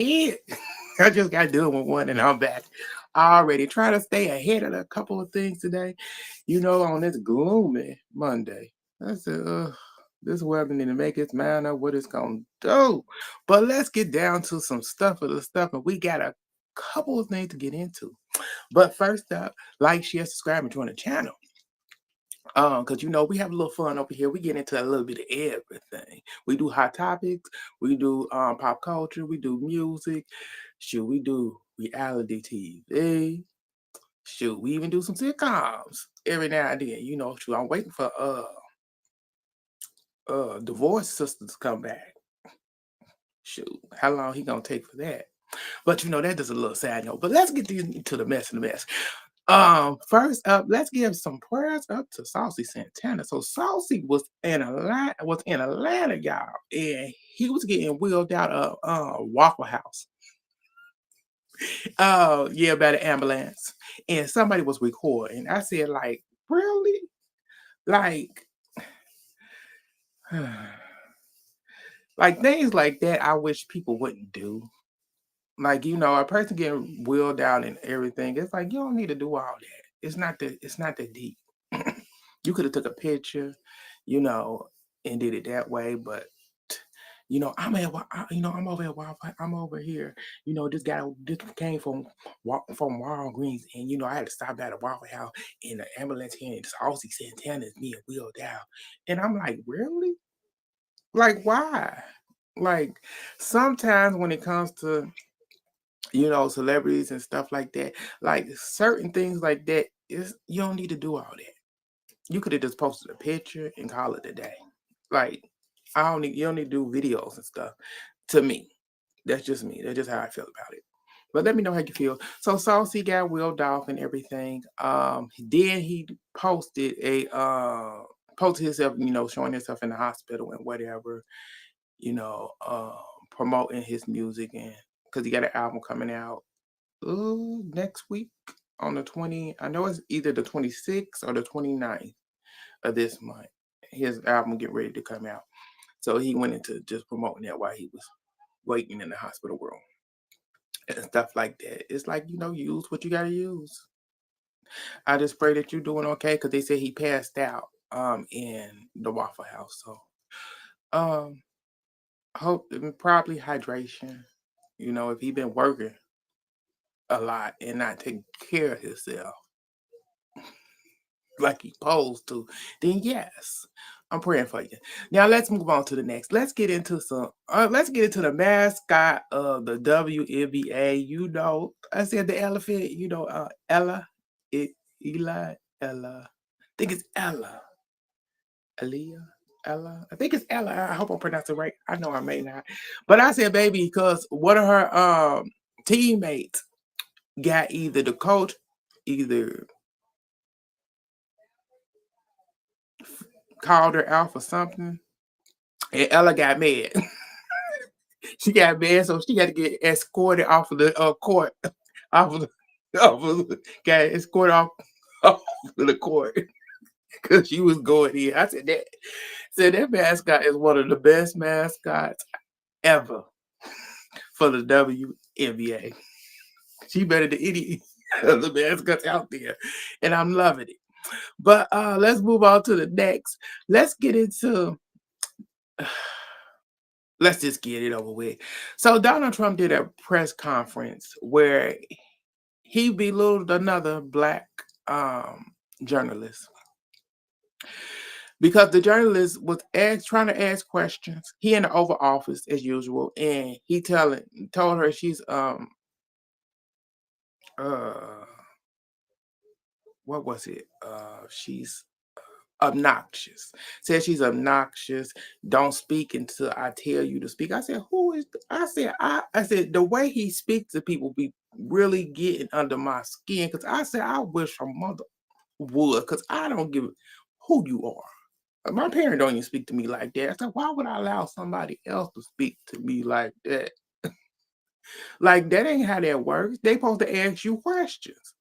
it. I just got done with one and I'm back. Already trying to stay ahead of a couple of things today, on this gloomy Monday. I said, this weather need to make its mind up what it's gonna do. But let's get down to some stuff of the stuff, and we got a couple of things to get into. But first up, like, share, subscribe, and join the channel. Because we have a little fun over here. We get into a little bit of everything. We do hot topics, we do pop culture, we do music, shoot, we do reality TV. Shoot, we even do some sitcoms every now and then. Shoot, I'm waiting for Divorce Sisters to come back. Shoot, how long he gonna take for that? But that is a little sad note. But let's get into the mess and the mess. First up, let's give some prayers up to Saucy Santana. So Saucy was in Atlanta, y'all, and he was getting wheeled out of Waffle House. Yeah, by the ambulance, and somebody was recording. I said, like, really, like, like things like that. I wish people wouldn't do. Like, a person getting wheeled out and everything. It's like you don't need to do all that. It's not that deep. You could have took a picture, and did it that way. But I'm over here. I'm over here. This guy just came from Walgreens, and I had to stop at a Waffle House in the ambulance here, and Saucy Santana is being wheeled out, and I'm like, really? Like, why? Like, sometimes when it comes to celebrities and stuff like that, like certain things like that, is you don't need to do all that. You could have just posted a picture and call it a day. Like, you don't need to do videos and stuff. To me, that's just me. That's just how I feel about it. But let me know how you feel. So Saucy got wheeled off and everything. Then he posted himself, showing himself in the hospital and whatever, you know, uh, promoting his music, and because he got an album coming out next week on the 20. I know it's either the 26th or the 29th of this month. His album get ready to come out. So he went into just promoting that while he was waiting in the hospital room and stuff like that. It's like, use what you gotta use. I just pray that you're doing okay, because they said he passed out in the Waffle House. So um hope, probably hydration. If he been working a lot and not taking care of himself like he supposed to, then yes, I'm praying for you. Now let's move on to the next. Let's get into the mascot of the WNBA. I said the elephant. Ella, Eli, Ella. I think it's Ella, Aaliyah, Ella. I think it's Ella. I hope I'm pronouncing it right. I know I may not, but I said baby because one of her teammates got either the coach, either called her out for something, and Ella got mad. She got mad, so she had to get escorted off of the court, off of got escorted off of the court because she was going in. I said that mascot is one of the best mascots ever for the WNBA. She better than any other mascots out there, and I'm loving it. But let's move on to the next. Let's get into. Let's just get it over with. So Donald Trump did a press conference where he belittled another black journalist because the journalist was trying to ask questions. He in the Oval Office as usual, and he told her she's uh what was it? She's obnoxious. Said she's obnoxious. Don't speak until I tell you to speak. I said, who is? I said the way he speaks to people be really getting under my skin. Because I said I wish her mother would. Because I don't give who you are. My parent don't even speak to me like that. I said, why would I allow somebody else to speak to me like that? Like that ain't how that works. They supposed to ask you questions.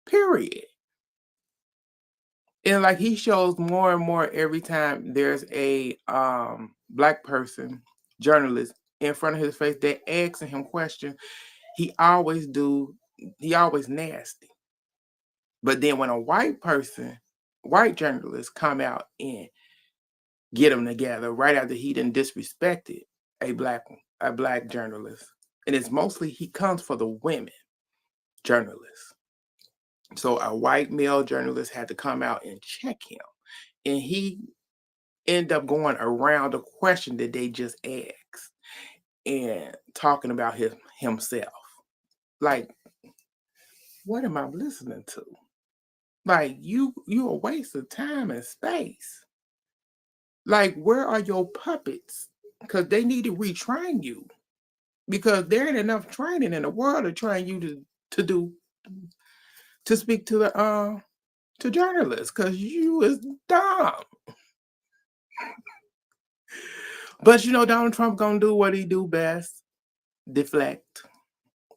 Period. And like he shows more and more every time there's a black person journalist in front of his face, they're asking him questions. He always do, he always nasty. But then when a white journalist come out and get them together right after he done disrespected a black journalist, and it's mostly he comes for the women journalists. So a white male journalist had to come out and check him, and he ended up going around the question that they just asked and talking about himself. Like, what am I listening to? Like, you a waste of time and space. Like, where are your puppets? Because they need to retrain you. Because there ain't enough training in the world to train you to speak to journalists. Because you is dumb. But Donald Trump gonna do what he do best: deflect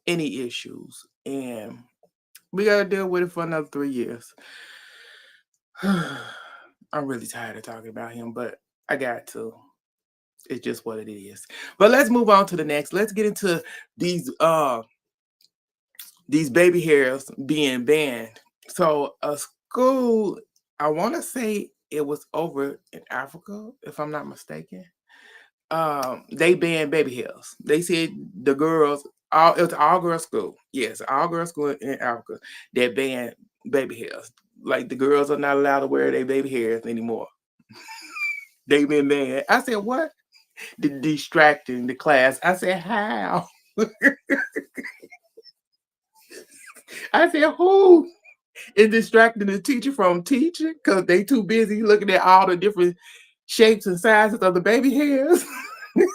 any issues, and we gotta deal with it for another 3 years. I'm really tired of talking about him, but I got to. It's just what it is. But let's move on to the next. Let's get into these baby hairs being banned. So a school, I want to say it was over in Africa, if I'm not mistaken. They banned baby hairs. They said the girls, it was all girl school. Yes, all girl school in Africa that banned baby hairs. Like the girls are not allowed to wear their baby hairs anymore. They been banned. I said, what? Distracting the class. I said, how? I said, who is distracting the teacher from teaching? Because they too busy looking at all the different shapes and sizes of the baby hairs.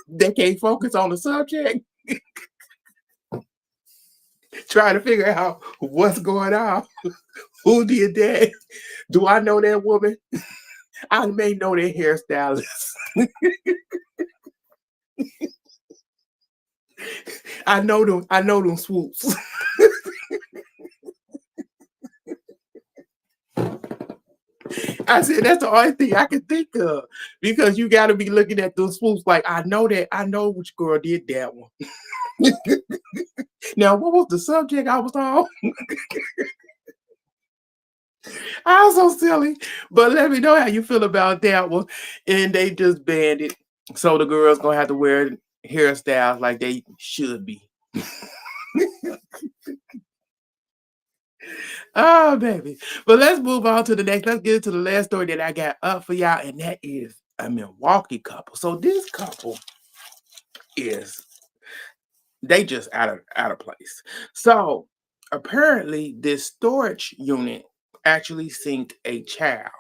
They can't focus on the subject. Trying to figure out what's going on. Who did that? Do I know that woman? I may know that hairstylist. I know them swoops. I said that's the only thing I can think of, because you got to be looking at those swoops like I know which girl did that one. Now, what was the subject I was on? I was so silly, but let me know how you feel about that one. And they just banned it, so the girls gonna have to wear hairstyles like they should be. Oh, baby. But let's move on to the next. Let's get into the last story that I got up for y'all, and that is a Milwaukee couple. So this couple is they just out of place. So apparently this storage unit actually synced a child.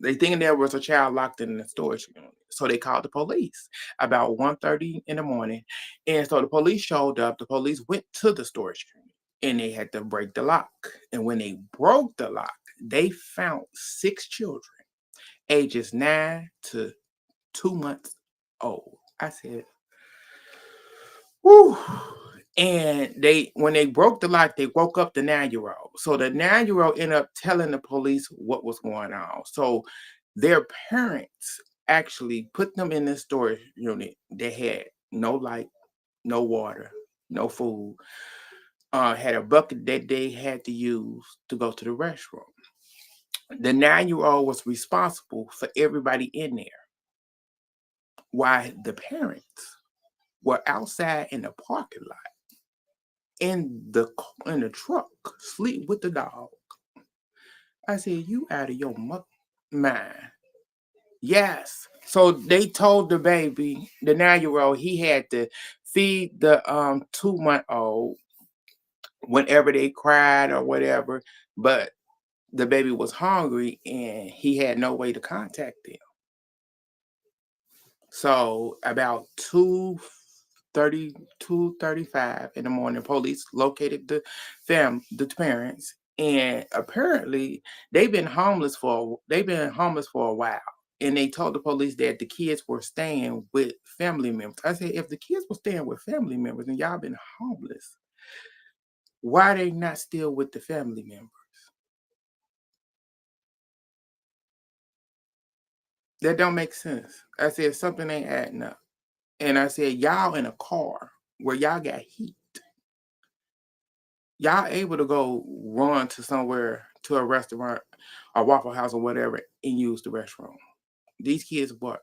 They thinking there was a child locked in the storage unit. So they called the police about 1:30 in the morning. And so the police showed up. The police went to the storage unit and they had to break the lock. And when they broke the lock, they found 6 children, ages 9 to 2 months old. I said, whew. And when they broke the lock, they woke up the 9-year-old. So the 9-year-old ended up telling the police what was going on. So their parents actually put them in this storage unit. They had no light, no water, no food. Had a bucket that they had to use to go to the restroom. The 9-year-old was responsible for everybody in there, while the parents were outside in the parking lot in the truck, sleep with the dog. I said, you out of your mind. Yes. So they told the baby, the 9-year-old, he had to feed the 2-month-old whenever they cried or whatever, but the baby was hungry and he had no way to contact them. So about 2:30, 2:35 in the morning, police located the parents, and apparently they've been homeless for a while. And they told the police that the kids were staying with family members. I said, if the kids were staying with family members and y'all been homeless, why are they not still with the family members? That don't make sense. I said something ain't adding up. And I said, y'all in a car where y'all got heat. Y'all able to go run to somewhere, to a restaurant or Waffle House or whatever, and use the restroom. These kids what?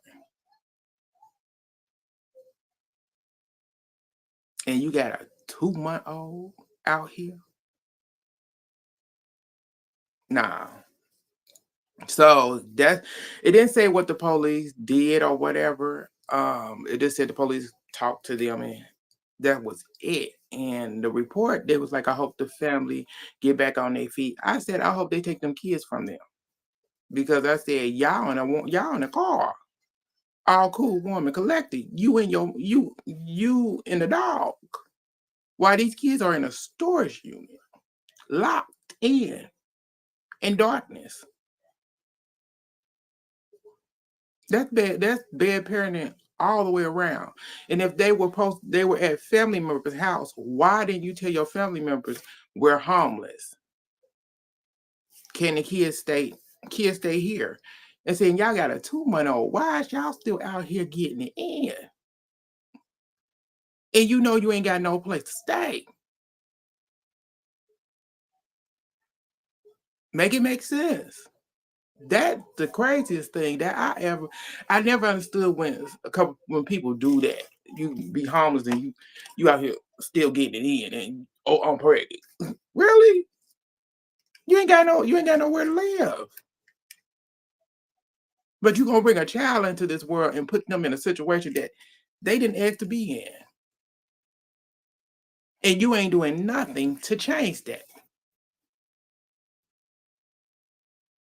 And you got a 2-month-old out here? Nah. So that it didn't say what the police did or whatever. It just said the police talked to them and that was it. And the report, they was like, I hope the family get back on their feet. I said, I hope they take them kids from them. Because I said, y'all in the car. All cool, woman, collected. You and you and the dog. Why these kids are in a storage unit, locked in darkness. That's bad parenting all the way around. And if they were at family members' house, why didn't you tell your family members we're homeless? Can the kids stay here? And saying y'all got a 2-month-old. Why is y'all still out here getting it in? And you know you ain't got no place to stay. Make it make sense. That's the craziest thing that I never understood when people do that. You be homeless and you out here still getting it in and I'm pregnant. Really? You ain't got nowhere to live. But you gonna bring a child into this world and put them in a situation that they didn't ask to be in. And you ain't doing nothing to change that.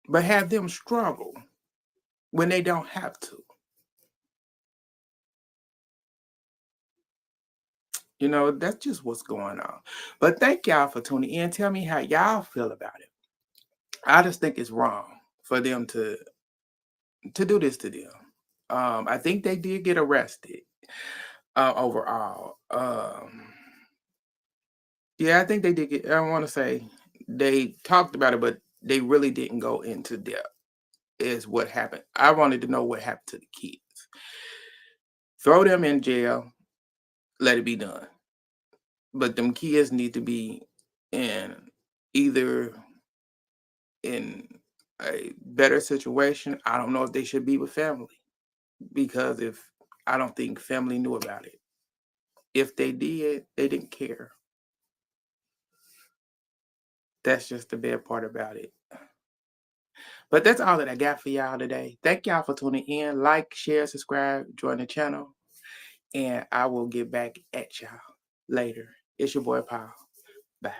But have them struggle when they don't have to. That's just what's going on. But thank y'all for tuning in. Tell me how y'all feel about it. I just think it's wrong for them to do this to them. I think they did get arrested overall. Yeah, I think they did get. I want to say they talked about it, but they really didn't go into depth. Is what happened. I wanted to know what happened to the kids. Throw them in jail. Let it be done. But them kids need to be in either in a better situation. I don't know if they should be with family because if I don't think family knew about it. If they did, they didn't care. That's just the bad part about it. But that's all that I got for y'all today. Thank y'all for tuning in. Like, share, subscribe, join the channel, and I will get back at y'all later. It's your boy Paul. Bye.